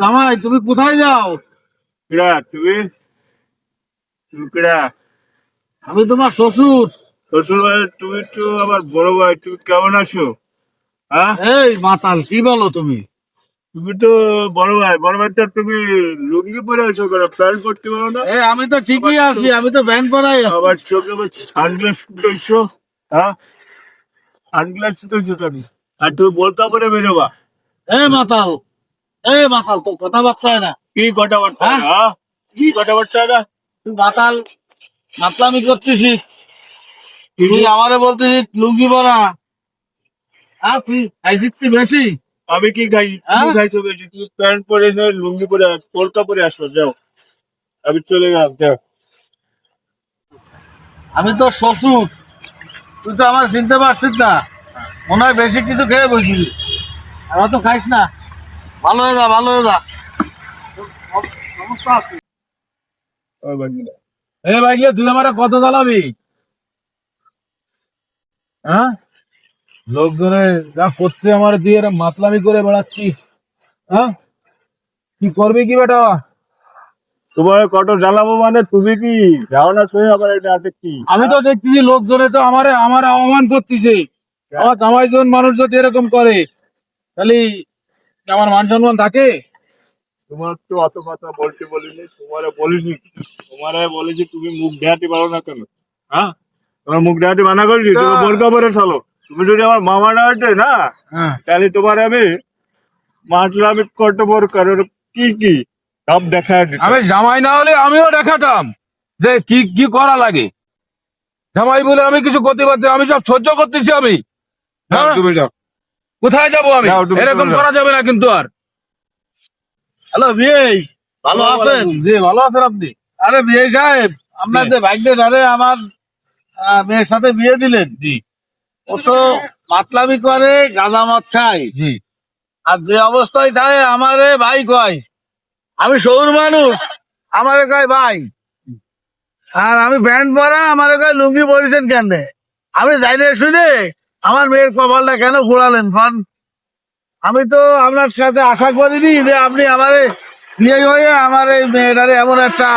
জামাই তুমি কোথায় যাও? কিরা তুমি তুমি কিরা? আমি তোমার শ্বশুর। শ্বশুর ভাই, তুমি তো আমার বড় ভাই, তুমি কেমন আছো? হ্যাঁ, এই মাতাল কি বলো তুমি? তুমি তো বড় ভাই তো তুমি লুঙ্গি পরে আছো কেন? প্যান্ট করতে পারো না? আমি তো ঠিকই আছি, আমি তো ব্যান্ড পরাই আছি। আবার চোখে সানগ্লাস ফুটেছো। হ্যাঁ, সানগ্লাস ফুটেছো তুমি, আর তুমি বোরকা পরে বেরোবা? মাতাল, এই মাতাল তো কথাবার্তা না। কি কথাবার্তা? হ্যাঁ? হ্যাঁ, কি কথাবার্তা না? তুই মাতাল, মাতলামি করতেছি। তুই আমারে বলতেছিস লুঙ্গি পরা, আর তুই খাইছিস কি বেশি? আমি কি খাই? তুমি হ্যাঁ? খাইছো বেশি। তুমি প্যান্ট পরে নয়, লুঙ্গি পরে বোরকা পরে আসো, যাও। আমি চলে গেলাম, যাও। আমি তো শ্বশুর, তুই তো আমার চিনতে পারছিস না। মনে হয় বেশি কিছু খেয়ে বসিস। আমার তো খাইস না। ভালো হয়ে যা, ভালো হয়ে যা। সমস্যা আছে? ও বাঙ্গিলা। এ ভাই তুই আমার কত জ্বালাবি? হ্যাঁ, লোকজনে যা করছে আমার দিয়ে এরা মাতলামি করে বেড়াচ্ছিস। হ্যাঁ, কি করবি কি বেটা? তোমার কত জ্বালাবো মানে? তুমি কি যাও না সে আবার এটা হাতে কি? আমি তো দেখতেছি লোকজনে তো আমার অপমান করতেছে। আমার জামাইজন মানুষ যদি এরকম করে তাহলে কি আমার মান সম্মান থাকে? তোমার তো অত কথা বলতে বলিনি, তোমারে বলিনি। তোমারে বলেছি তুমি মুখ দেখাতে পারো না কেন? হ্যাঁ, তোমার মুখ দেখাতে মানা করেছি, তুমি বোরকা পরে চলো। তুমি যদি আমার মামা না হইতে না, হ্যাঁ, তাহলে তোমার আমি মাতলামি করতে বোরকা কি কি সব দেখা দিত। আমি জামাই না হলে আমিও দেখাতাম যে কি কি করা লাগে। জামাই বলে আমি কিছু করতে পারছি না, আমি সব সহ্য করতেছি আমি। যাও, হ্যাঁ, তুমি যাও। কোথায় যাবো আমি? যাও, তুমি এরকম চলে যাও। করা যাবে না কিন্তু আর। হ্যালো বিয়ে, ভালো আছেন? জি, ভালো আছেন আপনি? আরে বিয়ে সাহেব, আপনার জি। যে ভাগ্যে আরে আমার মেয়ের সাথে বিয়ে দিলেন, জি ও তো মাতলামি করে, গাঁজা মদ খায়। জি। আর যে অবস্থায় খায় আমারে ভাই কয়। আমি শহুর মানুষ, আমারে কয় ভাই। আর আমি ব্যান্ড পরা, আমারে কয় লুঙ্গি পরেছেন কেন? আমি যাই না শুনে আমার মেয়ের কপালটা কেন ঘোরালেন কন? আমি তো আপনার সাথে আশা করিনি যে আপনি আমারে বিয়ে হয়ে আমার এই মেয়েটারে এমন একটা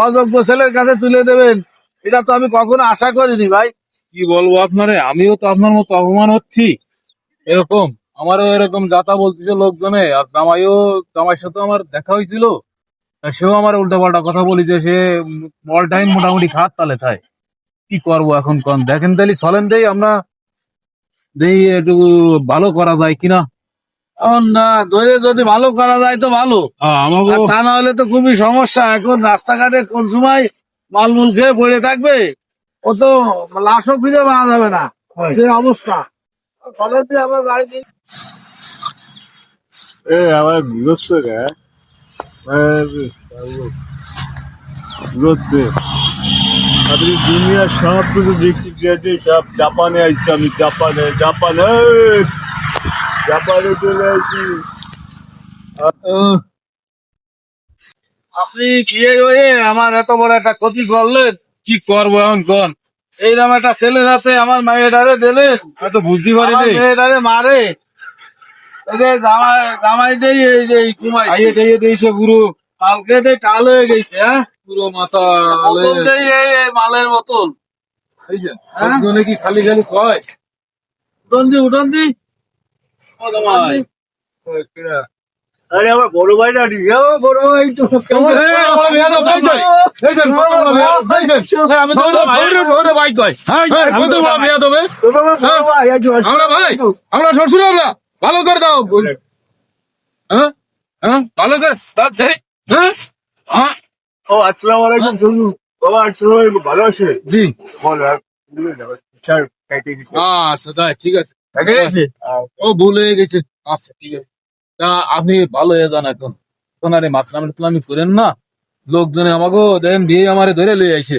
অযোগ্য ছেলের কাছে তুলে দেবেন। এটা তো আমি কখনো আশা করিনি ভাই। কি বলবো আপনারে, আমিও তো আপনার মতো অপমান হচ্ছি। এরকম আমারও এরকম যাতা বলতেছে লোকজনে, আর জামাইয়ের সাথে আমার দেখা হয়েছিল। তা সেও আমার উল্টা পাল্টা কথা বলি যে সে অল টাইম মোটামুটি খাত তালে খায়। কি করবো এখন কোন দেখেন, তাহলে চলেন দেই আমরা দেই একটু ভালো করা যায় কিনা। এখন না ধরে যদি ভালো করা যায় তো ভালো, আমাকে আর তা না হলে তো খুবই সমস্যা। এখন রাস্তাঘাটে কোন সময় মালমূল খেয়ে পড়ে থাকবে, ও তো লাশও খুঁজে পাওয়া যাবে না, যে অবস্থা। চলেন দিয়ে আমার বাড়িতে। এ আমার বিরক্ত রে, বিরক্ত। আপনি দুনিয়ার সব কিছু দেখতে গিয়েছি, সব জাপানে আসছি আমি। জাপানে জাপানে জাপানে চলে আসি। আপনি বিয়ে হয়ে আমার এত বড় একটা ক্ষতি করলেন। কি করবো এখন কোন? এইরকম একটা ছেলের হাতে আমার মেয়েটারে দিলেন, আমি তো বুঝতে আমার পারিনি। মেয়েটারে মারে। এই যে জামাই জামাই দেই, এই যে কুমাই খাইয়ে টাইয়ে দিয়েছে পুরো, কালকে দিয়ে টাল হয়ে গেছে। হ্যাঁ, পুরো মাথা বোতল দেই, এই মালের বোতল। হ্যাঁ, লোকজনে কি খালি খালি কয়? উঠন দি। ও জামাই, আরে আমার বড় ভাই না, বড় ভাই তো কেমন? আমি তো আমরা শ্বশুর, আমরা ভালো করে দাও। হ্যাঁ হ্যাঁ, ভালো করে হ্যাঁ। ও আসসালামু আলাইকুম শুনুন। বাবা আসসালামু আলাইকুম, ভালো আছে? জি, বল আর স্যার কাইতে দিতে। আচ্ছা তাই ঠিক আছে। ঠিক আছে। ও ভুল হয়ে গেছে। আচ্ছা ঠিক আছে। তা আপনি ভালো হয়ে যান এখন। এখন আরে মাতলামি টাতলামি করেন না। লোকজনে আমাকে দেখেন দিয়ে আমারে ধরে লয়ে আইছে।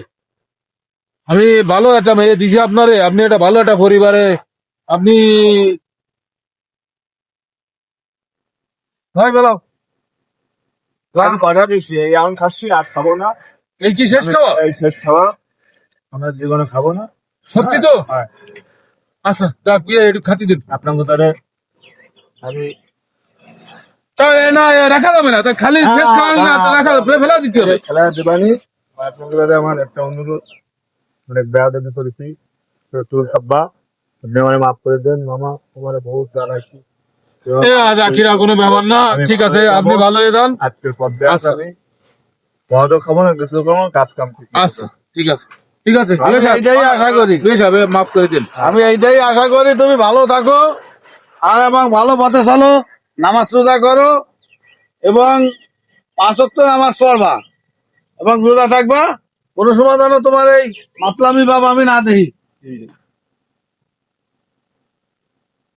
আমি ভালো একটা মেয়ে দিছি আপনারে, আপনি একটা ভালো একটা পরিবারে আপনি ভাই বলো। আমি কথা দিচ্ছি, এই আমি খাচ্ছি, আর খাবো না। এই কি শেষ খাওয়া? এই শেষ খাওয়া, আমরা জীবনে খাবো না। সত্যি তো? হ্যাঁ, আচ্ছা তা বিয়ে একটু খাতি দিন। আপনার কথারে আমি তো এ না এ রাখা যাবে না, তো খালি শেষ খাওয়া না, তো রাখা ফেলা দিতে হবে। খেলা দেবানি আপনাদের আমার একটা অনুরোধ, অনেক বেয়াদবি করেছি, তো তোর আব্বা আপনি আমারে মাফ করে দেন। মামা তোমার বহুত জানাইছি, এ আখিরা কোনো ব্যাপার না, ঠিক আছে, আপনি ভালো হয়ে যান। আজকের পর দিয়ে আচ্ছা। আমি বড় খাবো না, কিছু খাবো, কাজ কাম ঠিক আচ্ছা ঠিক আছে, ঠিক আছে, আমি এইটাই আশা করি, বেশ হবে, মাফ করে দিন। আমি এইটাই আশা করি তুমি ভালো থাকো আর এবং ভালো পথে চলো, নামাজ রোজা করো এবং 5 ওয়াক্ত নামাজ পড়বা এবং রোজা থাকবা। কোনো সময় যেন তোমার এই মাতলামি ভাব আমি না দেখি।